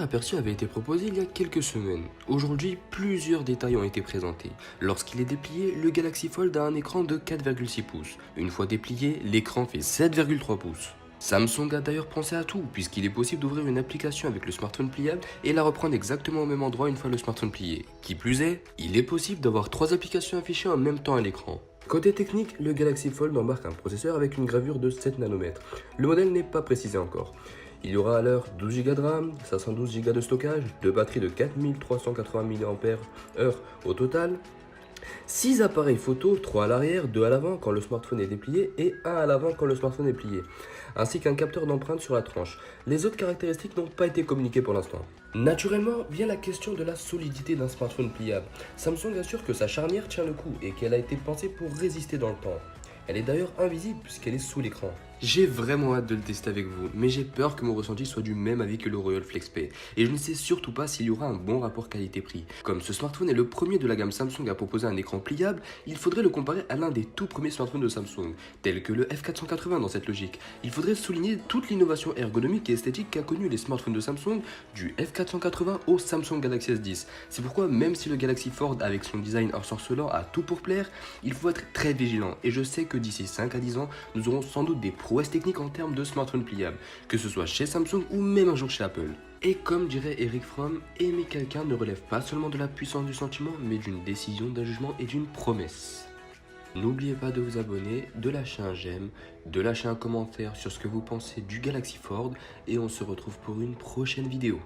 aperçu avait été proposé il y a quelques semaines. Aujourd'hui, plusieurs détails ont été présentés. Lorsqu'il est déplié, le Galaxy Fold a un écran de 4,6 pouces. Une fois déplié, l'écran fait 7,3 pouces. Samsung a d'ailleurs pensé à tout, puisqu'il est possible d'ouvrir une application avec le smartphone pliable et la reprendre exactement au même endroit une fois le smartphone plié. Qui plus est, il est possible d'avoir 3 applications affichées en même temps à l'écran. Côté technique, le Galaxy Fold embarque un processeur avec une gravure de 7 nanomètres. Le modèle n'est pas précisé encore. Il y aura à l'heure 12 Go de RAM, 512 Go de stockage, 2 batteries de 4380 mAh au total, 6 appareils photo, 3 à l'arrière, 2 à l'avant quand le smartphone est déplié et 1 à l'avant quand le smartphone est plié, ainsi qu'un capteur d'empreinte sur la tranche. Les autres caractéristiques n'ont pas été communiquées pour l'instant. Naturellement, vient la question de la solidité d'un smartphone pliable. Samsung assure que sa charnière tient le coup et qu'elle a été pensée pour résister dans le temps. Elle est d'ailleurs invisible puisqu'elle est sous l'écran. J'ai vraiment hâte de le tester avec vous, mais j'ai peur que mon ressenti soit du même avis que le Royal Flex Pay. Et je ne sais surtout pas s'il y aura un bon rapport qualité-prix. Comme ce smartphone est le premier de la gamme Samsung à proposer un écran pliable, il faudrait le comparer à l'un des tout premiers smartphones de Samsung, tel que le F480 dans cette logique. Il faudrait souligner toute l'innovation ergonomique et esthétique qu'a connue les smartphones de Samsung, du F480 au Samsung Galaxy S10. C'est pourquoi même si le Galaxy Fold avec son design ensorcelant a tout pour plaire, il faut être très vigilant. Et je sais que d'ici 5 à 10 ans, nous aurons sans doute des prouesses techniques en termes de smartphone pliable, que ce soit chez Samsung ou même un jour chez Apple. Et comme dirait Eric Fromm, aimer quelqu'un ne relève pas seulement de la puissance du sentiment, mais d'une décision, d'un jugement et d'une promesse. N'oubliez pas de vous abonner, de lâcher un j'aime, de lâcher un commentaire sur ce que vous pensez du Galaxy Fold, et on se retrouve pour une prochaine vidéo.